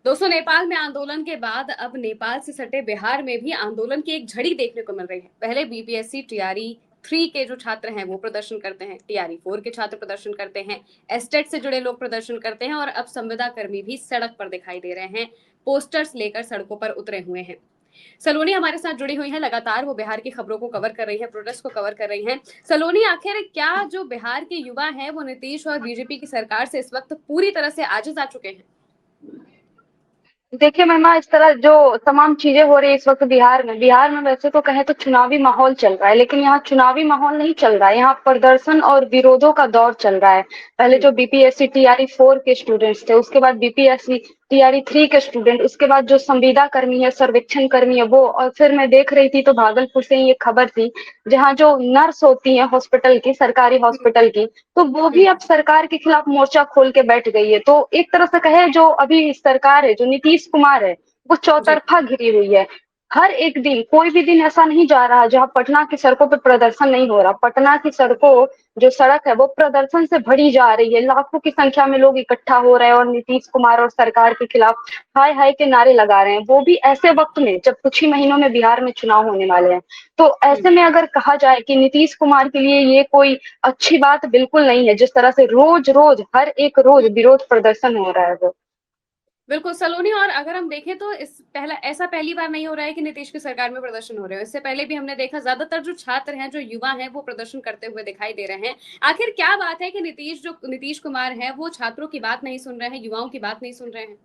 दोस्तों, नेपाल में आंदोलन के बाद अब नेपाल से सटे बिहार में भी आंदोलन की एक झड़ी देखने को मिल रही है। पहले बीपीएससी टीआरई 3 के जो छात्र हैं वो प्रदर्शन करते हैं, टीआरई 4 के छात्र प्रदर्शन करते हैं, एस्टेट से जुड़े लोग प्रदर्शन करते हैं और अब संविदा कर्मी भी सड़क पर दिखाई दे रहे हैं, पोस्टर्स लेकर सड़कों पर उतरे हुए हैं। सलोनी हमारे साथ जुड़ी हुई है, लगातार वो बिहार की खबरों को कवर कर रही है, प्रोटेस्ट को कवर कर रही है। सलोनी, आखिर क्या जो बिहार के युवा हैं वो नीतीश और बीजेपी की सरकार से इस वक्त पूरी तरह से आजिज आ चुके हैं? देखिए महिमा, इस तरह जो तमाम चीजें हो रही है इस वक्त बिहार में वैसे तो कहें तो चुनावी माहौल चल रहा है, लेकिन यहाँ चुनावी माहौल नहीं चल रहा है, यहाँ प्रदर्शन और विरोधों का दौर चल रहा है। पहले जो बीपीएससी टीआरई 4 के स्टूडेंट्स थे, उसके बाद बीपीएससी टीआरई 3 के स्टूडेंट, उसके बाद जो संविदा कर्मी है, सर्वेक्षण कर्मी है वो, और फिर मैं देख रही थी तो भागलपुर से ही एक खबर थी, जहाँ जो नर्स होती है हॉस्पिटल की, सरकारी हॉस्पिटल की, तो वो भी अब सरकार के खिलाफ मोर्चा खोल के बैठ गई है। तो एक तरह से कहे, जो अभी सरकार है, जो नीतीश कुमार है, वो जी। चौतरफा घिरी हुई है। हर एक दिन, कोई भी दिन ऐसा नहीं जा रहा जहां पटना की सड़कों पे प्रदर्शन नहीं हो रहा। पटना की सड़कों, जो सड़क है वो प्रदर्शन से भरी जा रही है, लाखों की संख्या में लोग इकट्ठा हो रहे हैं और नीतीश कुमार और सरकार के खिलाफ हाय हाय के नारे लगा रहे हैं, वो भी ऐसे वक्त में जब कुछ ही महीनों में बिहार में चुनाव होने वाले हैं। तो ऐसे में अगर कहा जाए कि नीतीश कुमार के लिए ये कोई अच्छी बात बिल्कुल नहीं है, जिस तरह से रोज रोज, हर एक रोज विरोध प्रदर्शन हो रहा है वो। बिल्कुल सलोनी, और अगर हम देखें तो इस पहला ऐसा पहली बार नहीं हो रहा है कि नीतीश की सरकार में प्रदर्शन हो रहे हो। इससे पहले भी हमने देखा ज्यादातर जो छात्र हैं, जो युवा हैं, वो प्रदर्शन करते हुए दिखाई दे रहे हैं। आखिर क्या बात है कि नीतीश कुमार है वो छात्रों की बात नहीं सुन रहे हैं, युवाओं की बात नहीं सुन रहे हैं?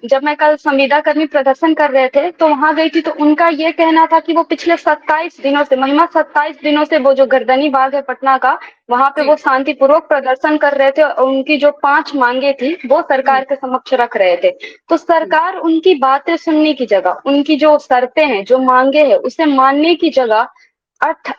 जब मैं कल संविदा कर्मी प्रदर्शन कर रहे थे तो वहां गई थी, तो उनका ये कहना था कि वो पिछले 27 दिनों से, महिमा 27 दिनों से, वो जो गर्दनी बाग है पटना का, वहां पे जी। वो शांतिपूर्वक प्रदर्शन कर रहे थे और उनकी जो 5 मांगे थी वो हम्म। सरकार के समक्ष रख रहे थे। तो हम्म। सरकार उनकी बातें सुनने की जगह, उनकी जो शर्तें हैं, जो मांगे हैं, उसे मानने की जगह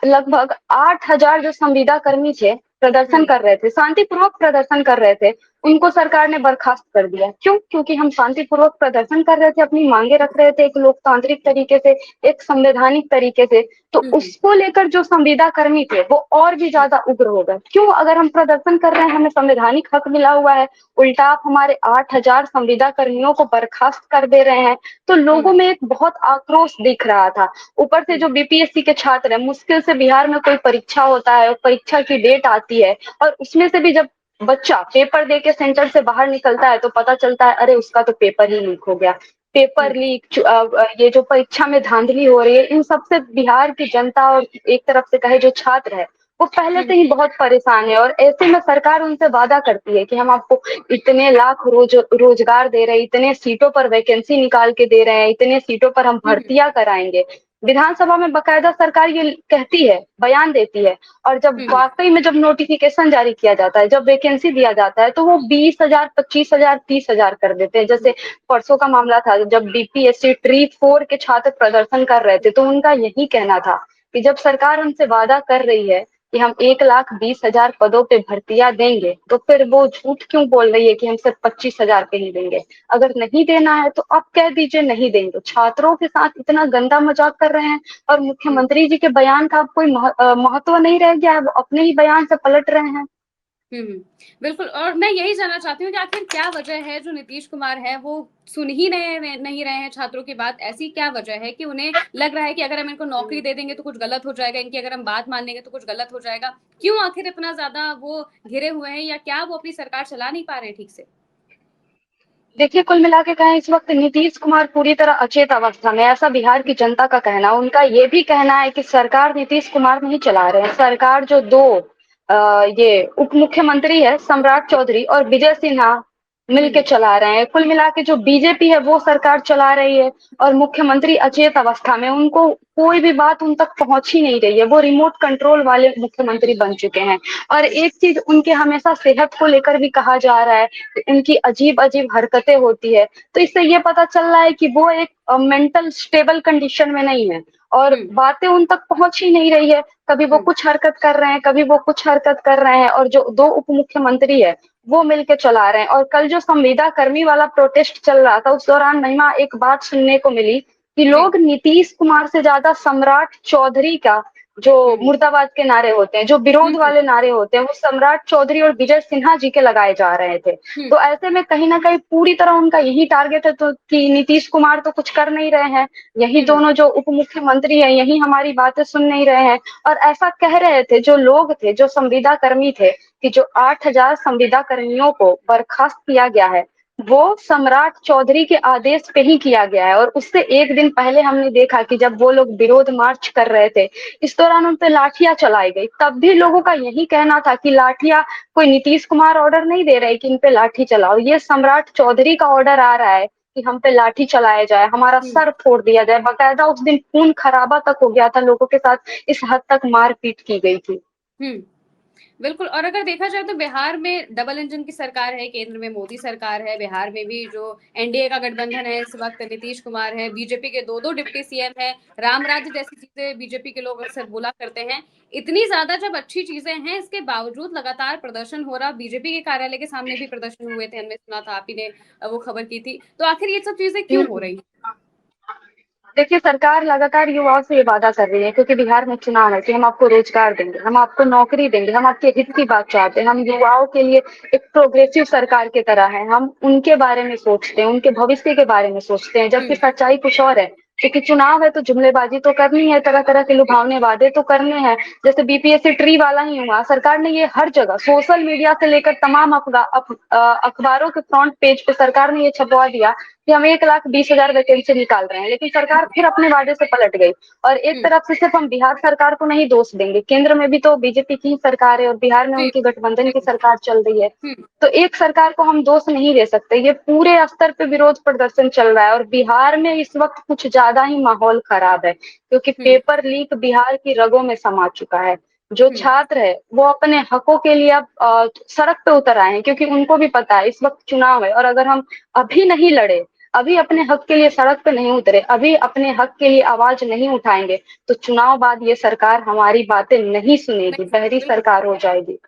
लगभग 8,000 जो संविदा कर्मी थे, प्रदर्शन हम्म। कर रहे थे, शांतिपूर्वक प्रदर्शन कर रहे थे, उनको सरकार ने बर्खास्त कर दिया। क्यों? क्योंकि हम शांतिपूर्वक प्रदर्शन कर रहे थे, अपनी मांगे रख रहे थे एक लोकतांत्रिक तरीके से, एक संवैधानिक तरीके से। तो हम्म। उसको लेकर जो संविदा कर्मी थे वो और भी ज्यादा उग्र हो गए। क्यों? अगर हम प्रदर्शन कर रहे हैं, हमें संवैधानिक हक मिला हुआ है, उल्टा आप हमारे 8,000 संविदा कर्मियों को बर्खास्त कर दे रहे हैं। तो लोगों हम्म। में एक बहुत आक्रोश दिख रहा था। ऊपर से हम्म। जो बीपीएससी के छात्र है, मुश्किल से बिहार में कोई परीक्षा होता है, परीक्षा की डेट आती है, और उसमें से भी जब बच्चा पेपर दे के सेंटर से बाहर निकलता है तो पता चलता है, अरे उसका तो पेपर ही लीक हो गया। पेपर लीक, ये जो परीक्षा में धांधली हो रही है, इन सबसे बिहार की जनता और एक तरफ से कहे जो छात्र है, वो पहले हम्म। से ही बहुत परेशान है। और ऐसे में सरकार उनसे वादा करती है कि हम आपको इतने लाख रोजगार दे रहे हैं, इतने सीटों पर वैकेंसी निकाल के दे रहे हैं, इतने सीटों पर हम हम्म। भर्तियां कराएंगे। विधानसभा में बकायदा सरकार ये कहती है, बयान देती है, और जब हम्म। वाकई में जब नोटिफिकेशन जारी किया जाता है, जब वैकेंसी दिया जाता है, तो वो 20,000, 25,000, 30,000 कर देते हैं। जैसे परसों का मामला था, जब बीपीएससी ट्री 4 के छात्र प्रदर्शन कर रहे थे, तो उनका यही कहना था कि जब सरकार उनसे वादा कर रही है कि हम 1,20,000 पदों पे भर्तियां देंगे, तो फिर वो झूठ क्यों बोल रही है कि हम सिर्फ 25,000 पे ही देंगे? अगर नहीं देना है तो आप कह दीजिए नहीं देंगे। छात्रों के साथ इतना गंदा मजाक कर रहे हैं, और हम्म। मुख्यमंत्री जी के बयान का अब कोई महत्व नहीं रह गया है, वो अपने ही बयान से पलट रहे हैं। हम्म। बिल्कुल, और मैं यही जानना चाहती हूँ कि आखिर क्या वजह है जो नीतीश कुमार है वो सुन ही नहीं रहे हैं छात्रों की बात। ऐसी क्या वजह है कि उन्हें लग रहा है कि अगर हम इनको नौकरी दे देंगे तो कुछ गलत हो जाएगा, इनकी अगर हम बात मान लेंगे तो कुछ गलत हो जाएगा? क्यों आखिर इतना ज्यादा वो घिरे हुए हैं, या क्या वो अपनी सरकार चला नहीं पा रहे हैं ठीक से? देखिए, कुल मिला के कहें, इस वक्त नीतीश कुमार पूरी तरह अचेत अवस्था में, ऐसा बिहार की जनता का कहना। उनका ये भी कहना है कि सरकार नीतीश कुमार नहीं चला रहे हैं, सरकार जो दो ये उप मुख्यमंत्री है, सम्राट चौधरी और विजय सिन्हा, मिलके हम्म। चला रहे हैं। कुल मिला के जो बीजेपी है वो सरकार चला रही है, और मुख्यमंत्री अचेत अवस्था में, उनको कोई भी बात उन तक पहुंच ही नहीं रही है, वो रिमोट कंट्रोल वाले मुख्यमंत्री बन चुके हैं। और एक चीज उनके हमेशा सेहत को लेकर भी कहा जा रहा है, उनकी अजीब अजीब हरकतें होती है। तो इससे ये पता चल रहा है कि वो एक मेंटल स्टेबल कंडीशन में नहीं है, और हम्म। बातें उन तक पहुंच ही नहीं रही है। कभी वो हम्म। कुछ हरकत कर रहे हैं, कभी वो कुछ हरकत कर रहे हैं, और जो दो उप मुख्यमंत्री है वो मिलके चला रहे हैं। और कल जो संविदा कर्मी वाला प्रोटेस्ट चल रहा था, उस दौरान महिमा एक बात सुनने को मिली कि जी। लोग नीतीश कुमार से ज्यादा सम्राट चौधरी का जो हम्म मुर्दाबाद के नारे होते हैं, जो विरोध हम्म वाले नारे होते हैं, वो सम्राट चौधरी और विजय सिन्हा जी के लगाए जा रहे थे। हम्म तो ऐसे में कहीं न कहीं पूरी तरह उनका यही टारगेट है तो कि नीतीश कुमार तो कुछ कर नहीं रहे हैं, यही हम्म दोनों जो उप मुख्यमंत्री हैं, यही हमारी बातें सुन नहीं रहे हैं। और ऐसा कह रहे थे जो लोग थे, जो संविदा कर्मी थे, कि जो 8,000 संविदा कर्मियों को बर्खास्त किया गया है, वो सम्राट चौधरी के आदेश पे ही किया गया है। और उससे एक दिन पहले हमने देखा कि जब वो लोग विरोध मार्च कर रहे थे, इस दौरान उन पे लाठियां चलाई गई। तब भी लोगों का यही कहना था कि लाठियां, कोई नीतीश कुमार ऑर्डर नहीं दे रहे कि इन पे लाठी चलाओ, ये सम्राट चौधरी का ऑर्डर आ रहा है कि हम पे लाठी चलाया जाए, हमारा हम्म सर फोड़ दिया जाए। बाकायदा उस दिन खून खराबा तक हो गया था, लोगों के साथ इस हद तक मारपीट की गई थी। हम्म बिल्कुल। और अगर देखा जाए तो बिहार में डबल इंजन की सरकार है, केंद्र में मोदी सरकार है, बिहार में भी जो एनडीए का गठबंधन है इस वक्त नीतीश कुमार है, बीजेपी के दो दो डिप्टी सीएम है, राम राज्य जैसी चीजें बीजेपी के लोग अक्सर बोला करते हैं। इतनी ज्यादा जब अच्छी चीजें हैं, इसके बावजूद लगातार प्रदर्शन हो रहा, बीजेपी के कार्यालय के सामने भी प्रदर्शन हुए थे, हमने सुना था, आप ही ने वो खबर की थी। तो आखिर ये सब चीजें क्यों हो रही? देखिए, सरकार लगातार युवाओं से ये वादा कर रही है, क्योंकि बिहार में चुनाव है, कि हम आपको रोजगार देंगे, हम आपको नौकरी देंगे, हम आपके हित की बात चाहते हैं, हम युवाओं के लिए एक प्रोग्रेसिव सरकार की तरह है, हम उनके बारे में सोचते हैं, उनके भविष्य के बारे में सोचते हैं। जबकि हम्म सच्चाई कुछ और है, क्योंकि चुनाव है तो जुमलेबाजी तो करनी है, तरह तरह के लुभावने वादे तो करने हैं। जैसे बीपीएससी ट्री वाला ही हुआ, सरकार ने ये हर जगह सोशल मीडिया से लेकर तमाम अखबारों के फ्रंट पेज पे सरकार ने ये छपवा दिया कि हम 1,20,000 वैकेंसी निकाल रहे हैं। लेकिन सरकार फिर अपने वादे से पलट गई। और एक हम्म तरफ से सिर्फ हम बिहार सरकार को नहीं दोष देंगे, केंद्र में भी तो बीजेपी की ही सरकार है और बिहार में जी उनकी गठबंधन की बिल्कुल। सरकार चल रही है। हम्म तो एक सरकार को हम दोष नहीं दे सकते, ये पूरे स्तर पे विरोध प्रदर्शन चल रहा है। और बिहार में इस वक्त कुछ ज्यादा ही माहौल खराब है, क्योंकि हम्म पेपर लीक बिहार की रगों में समा चुका है। जो हम्म छात्र है वो अपने हकों के लिए अब सड़क पे उतर आए हैं, क्योंकि उनको भी पता है इस वक्त चुनाव है। और अगर हम अभी नहीं लड़े, अभी अपने हक के लिए सड़क पे नहीं उतरे, अभी अपने हक के लिए आवाज नहीं उठाएंगे, तो चुनाव बाद ये सरकार हमारी बातें नहीं सुनेगी, नहीं बहरी बिल्कुल। सरकार हो जाएगी।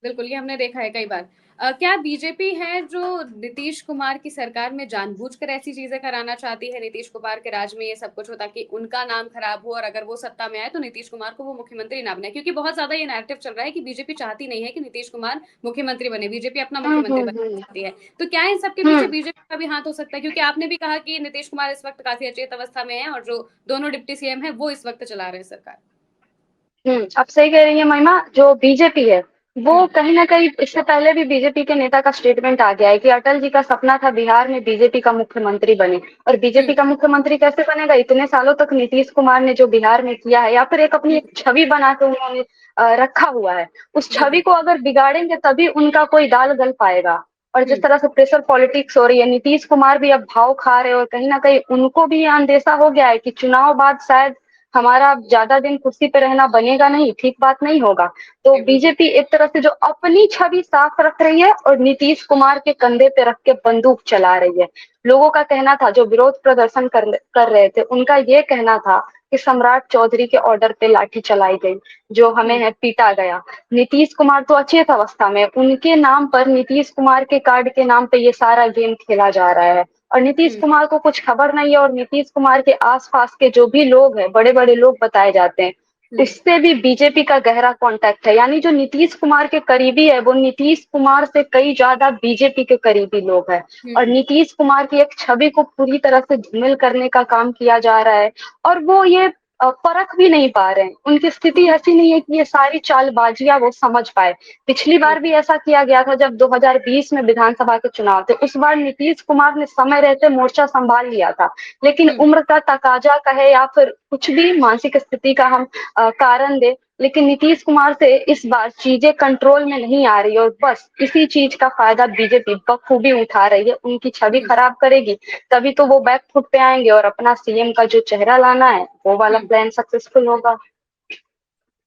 बिल्कुल, ये हमने देखा है कई बार। क्या बीजेपी है जो नीतीश कुमार की सरकार में जानबूझकर ऐसी चीजें कराना चाहती है, नीतीश कुमार के राज में ये सब कुछ हो ताकि उनका नाम खराब हो, और अगर वो सत्ता में आए तो नीतीश कुमार को वो मुख्यमंत्री ना बनाए? क्योंकि बहुत ज्यादा ये नैरेटिव चल रहा है कि बीजेपी चाहती नहीं है कि नीतीश कुमार मुख्यमंत्री बने, बीजेपी अपना मुख्यमंत्री बनना हम्म। चाहती है। तो क्या इन सबके पीछे हम्म। बीजेपी का भी हाथ हो सकता है? क्योंकि आपने भी कहा कि नीतीश कुमार इस वक्त काफी अचेत अवस्था में है, और जो दोनों डिप्टी सीएम है वो इस वक्त चला रहे हैं सरकार। आप सही कह रही है महिमा। जो बीजेपी है वो हम्म कहीं ना कहीं, इससे पहले भी बीजेपी के नेता का स्टेटमेंट आ गया है कि अटल जी का सपना था बिहार में बीजेपी का मुख्यमंत्री बने। और बीजेपी हम्म का मुख्यमंत्री कैसे बनेगा? इतने सालों तक नीतीश कुमार ने जो बिहार में किया है, या फिर एक अपनी एक हम्म छवि बना के उन्होंने रखा हुआ है, उस छवि बिल्कुल। को अगर बिगाड़ेंगे तभी उनका कोई दाल गल पाएगा। और जिस हम्म तरह से प्रेशर पॉलिटिक्स हो रही है, नीतीश कुमार भी अब भाव खा रहे हैं, और कहीं ना कहीं उनको भी ये अंदेशा हो गया है कि चुनाव बाद शायद हमारा ज्यादा दिन कुर्सी पे रहना बनेगा नहीं, ठीक बात नहीं होगा। तो जी बिल्कुल। बीजेपी एक तरह से जो अपनी छवि साफ रख रही है और नीतीश कुमार के कंधे पे रख के बंदूक चला रही है। लोगों का कहना था, जो विरोध प्रदर्शन कर रहे थे, उनका ये कहना था कि सम्राट चौधरी के ऑर्डर पे लाठी चलाई गई, जो हमें हम्म है पीटा गया। नीतीश कुमार तो अचेत अवस्था में, उनके नाम पर, नीतीश कुमार के कार्ड के नाम पे ये सारा गेम खेला जा रहा है। और नीतीश हम्म कुमार को कुछ खबर नहीं है। और नीतीश कुमार के आसपास के जो भी लोग हैं, बड़े बड़े लोग बताए जाते हैं, हम्म उससे भी बीजेपी का गहरा कांटेक्ट है। यानी जो नीतीश कुमार के करीबी है, वो नीतीश कुमार से कई ज्यादा बीजेपी के करीबी लोग हैं। और हम्म नीतीश कुमार की एक छवि को पूरी तरह से धूमिल करने का काम किया जा रहा है। और वो ये परख भी नहीं पा रहे हैं, उनकी स्थिति हम्म ऐसी नहीं है कि ये सारी चालबाजियां वो समझ पाए। पिछली बार भी ऐसा किया गया था जब 2020 में विधानसभा के चुनाव थे, उस बार नीतीश कुमार ने समय रहते मोर्चा संभाल लिया था। लेकिन हम्म उम्र का तकाजा कहे या फिर कुछ भी मानसिक स्थिति का हम कारण दे, लेकिन नीतीश कुमार से इस बार चीजें कंट्रोल में नहीं आ रही, और बस इसी चीज का फायदा बीजेपी बखूबी उठा रही है। उनकी छवि हम्म खराब करेगी, तभी तो वो बैक फुट पे आएंगे और अपना सीएम का जो चेहरा लाना है वो वाला हम्म प्लान सक्सेसफुल होगा।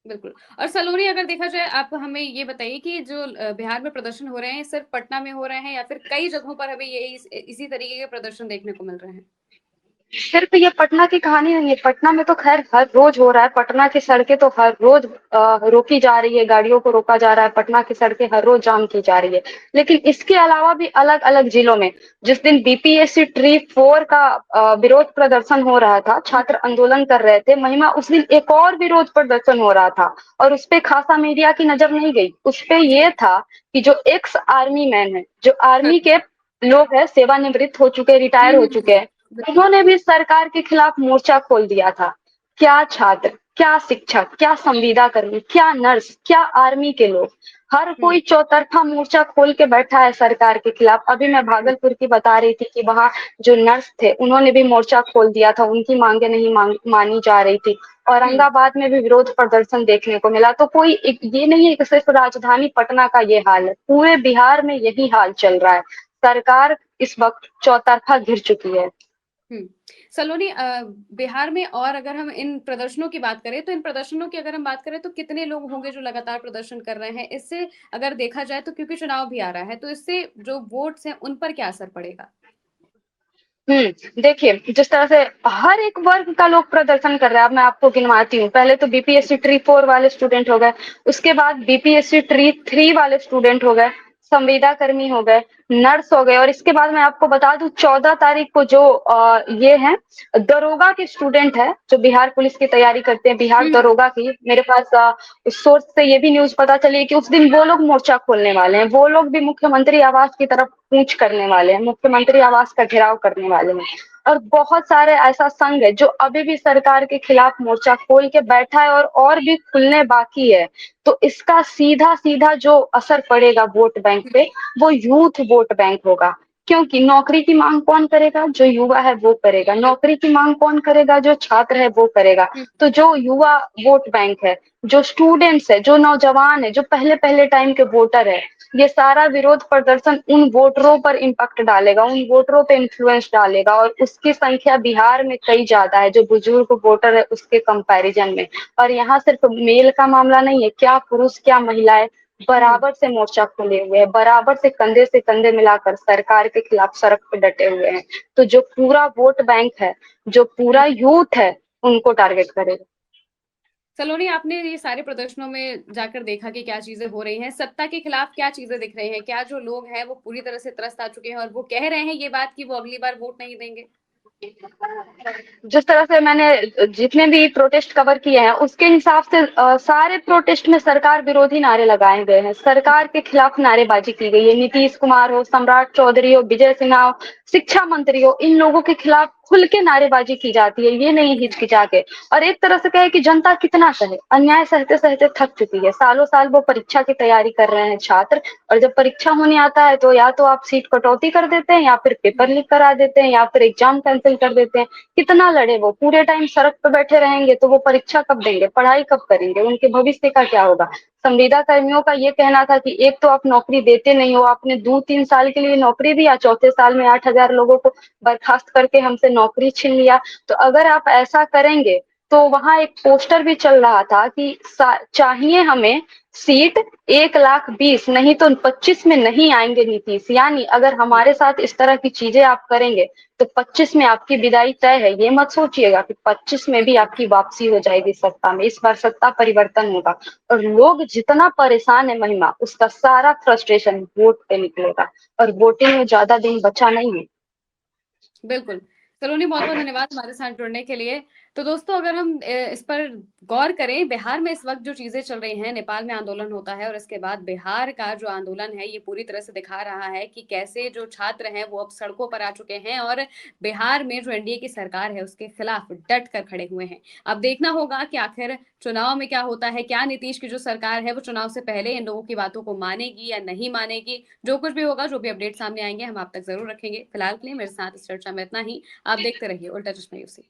बिल्कुल। और सलोनी, अगर देखा जाए, आप हमें ये बताइए कि जो बिहार में प्रदर्शन हो रहे हैं सिर्फ पटना में हो रहे हैं, या फिर कई जगहों पर हमें ये इसी तरीके के प्रदर्शन देखने को मिल रहे हैं? सिर्फ ये पटना की कहानी नहीं है, पटना में तो खैर हर रोज हो रहा है। पटना की सड़कें तो हर रोज रोकी जा रही है, गाड़ियों को रोका जा रहा है, पटना की सड़कें हर रोज जाम की जा रही है। लेकिन इसके अलावा भी अलग अलग जिलों में, जिस दिन बीपीएससी ट्री 4 का विरोध प्रदर्शन हो रहा था, छात्र आंदोलन कर रहे थे, महिमा उस दिन एक और विरोध प्रदर्शन हो रहा था, और उस पे खासा मीडिया की नजर नहीं गई। उस पे जी। ये था कि जो एक्स आर्मी मैन है, जो हाँ। आर्मी के लोग है, सेवानिवृत्त हो चुके, रिटायर हो चुके हैं, बिल्कुल। उन्होंने भी सरकार के खिलाफ मोर्चा खोल दिया था। क्या छात्र, क्या शिक्षक, क्या संविदा कर्मी, क्या नर्स, क्या आर्मी के लोग, हर हम्म। कोई चौतरफा मोर्चा खोल के बैठा है सरकार के खिलाफ। अभी मैं हम्म। भागलपुर की बता रही थी कि वहां जो नर्स थे उन्होंने भी मोर्चा खोल दिया था, उनकी मांगे नहीं मानी जा रही थी। हम्म। औरंगाबाद में भी विरोध प्रदर्शन देखने को मिला। तो कोई ये नहीं है कि सिर्फ राजधानी पटना का ये हाल है, पूरे बिहार में यही हाल चल रहा है। सरकार इस वक्त चौतरफा घिर चुकी है। हम्म। सलोनी, बिहार में और अगर हम इन प्रदर्शनों की बात करें तो इन प्रदर्शनों की अगर हम बात करें तो कितने लोग होंगे जो लगातार प्रदर्शन कर रहे हैं? इससे अगर देखा जाए तो क्योंकि चुनाव भी आ रहा है तो इससे जो वोट्स हैं उन पर क्या असर पड़ेगा? देखिए, जिस तरह से हर एक वर्ग का लोग प्रदर्शन कर रहा है, अब मैं आपको गिनवाती हूँ। पहले तो बीपीएससी ट्री 4 वाले स्टूडेंट हो गए, उसके बाद बीपीएससी ट्री 3 वाले स्टूडेंट हो गए, संविदा कर्मी हो गए, नर्स हो गए, और इसके बाद मैं आपको बता दूं 14 तारीख को जो ये है दरोगा के स्टूडेंट है, जो बिहार पुलिस की तैयारी करते हैं, बिहार हम्म। दरोगा की, मेरे पास उस सोर्स से ये भी न्यूज पता चली कि उस दिन वो लोग मोर्चा खोलने वाले हैं, वो लोग भी मुख्यमंत्री आवास की तरफ कूच करने वाले हैं, मुख्यमंत्री आवास का घेराव करने वाले हैं। और बहुत सारे ऐसा संघ है जो अभी भी सरकार के खिलाफ मोर्चा खोल के बैठा है, और भी खुलने बाकी है। तो इसका सीधा सीधा जो असर पड़ेगा वोट बैंक पे, वो यूथ वोट बैंक होगा। क्योंकि नौकरी की मांग कौन करेगा? जो युवा है वो करेगा। नौकरी की मांग कौन करेगा? जो छात्र है वो करेगा। हम्म। तो जो युवा वोट बैंक है, जो स्टूडेंट्स है, जो नौजवान है, जो पहले पहले टाइम के वोटर है, ये सारा विरोध प्रदर्शन उन वोटरों पर इम्पैक्ट डालेगा, उन वोटरों पे इन्फ्लुएंस डालेगा, और उसकी संख्या बिहार में कई ज्यादा है, जो बुजुर्ग वोटर है उसके कंपैरिजन में। और यहाँ सिर्फ मेल का मामला नहीं है, क्या पुरुष क्या महिलाएं हम्म। बराबर से मोर्चा खोले हुए हैं, बराबर से कंधे मिलाकर सरकार के खिलाफ सड़क पे डटे हुए हैं। तो जो पूरा वोट बैंक है, जो हम्म। पूरा यूथ है, उनको टारगेट करेगा। सलोनी, आपने ये सारे प्रदर्शनों में जाकर देखा कि क्या चीजें हो रही हैं, सत्ता के खिलाफ क्या चीजें दिख रही हैं? क्या जो लोग हैं वो पूरी तरह से त्रस्त आ चुके हैं और वो कह रहे हैं ये बात कि वो अगली बार वोट नहीं देंगे? जिस तरह से मैंने जितने भी प्रोटेस्ट कवर किए हैं उसके हिसाब से सारे प्रोटेस्ट में सरकार विरोधी नारे लगाए गए हैं, सरकार के खिलाफ नारेबाजी की गई है। नीतीश कुमार हो, सम्राट चौधरी हो, विजय सिन्हा हो, शिक्षा मंत्री हो, इन लोगों के खिलाफ खुल के नारेबाजी की जाती है, ये नहीं हिचकिचा के। और एक तरह से कहे कि जनता कितना सहे, अन्याय सहते सहते थक चुकी है। सालों साल वो परीक्षा की तैयारी कर रहे हैं छात्र, और जब परीक्षा होने आता है तो या तो आप सीट कटौती कर देते हैं, या फिर पेपर लीक करा देते हैं, या फिर एग्जाम कैंसिल कर देते हैं। कितना लड़े वो? पूरे टाइम सड़क पे बैठे रहेंगे तो वो परीक्षा कब देंगे, पढ़ाई कब करेंगे, उनके भविष्य का क्या होगा? संविदा कर्मियों का ये कहना था कि एक तो आप नौकरी देते नहीं हो, आपने 2-3 साल के लिए नौकरी दिया, चौथे साल में 8,000 लोगों को बर्खास्त करके हमसे नौकरी छीन लिया। तो अगर आप ऐसा करेंगे, तो वहां एक पोस्टर भी चल रहा था कि चाहिए हमें सीट 1,20,000, नहीं तो 25 में नहीं आएंगे नीतीश। यानी अगर हमारे साथ इस तरह की चीजें आप करेंगे तो 25 में आपकी विदाई तय है। ये मत सोचिएगा कि 25 में भी आपकी वापसी हो जाएगी सत्ता में। इस बार सत्ता परिवर्तन होगा, और लोग जितना परेशान है महिमा, उसका सारा फ्रस्ट्रेशन वोट पे निकलेगा, और वोटिंग में ज्यादा दिन बचा नहीं है। बिल्कुल। सलोनी, बहुत बहुत धन्यवाद हमारे साथ जुड़ने के लिए। तो दोस्तों, अगर हम इस पर गौर करें, बिहार में इस वक्त जो चीजें चल रही हैं, नेपाल में आंदोलन होता है और इसके बाद बिहार का जो आंदोलन है ये पूरी तरह से दिखा रहा है कि कैसे जो छात्र हैं वो अब सड़कों पर आ चुके हैं और बिहार में जो एनडीए की सरकार है उसके खिलाफ डट कर खड़े हुए हैं। अब देखना होगा कि आखिर चुनाव में क्या होता है, क्या नीतीश की जो सरकार है वो चुनाव से पहले इन लोगों की बातों को मानेगी या नहीं मानेगी। जो कुछ भी होगा, जो भी अपडेट सामने आएंगे, हम आप तक जरूर रखेंगे। फिलहाल के लिए मेरे साथ इस चर्चा में इतना ही। आप देखते रहिए उल्टा चश्मा यूसी।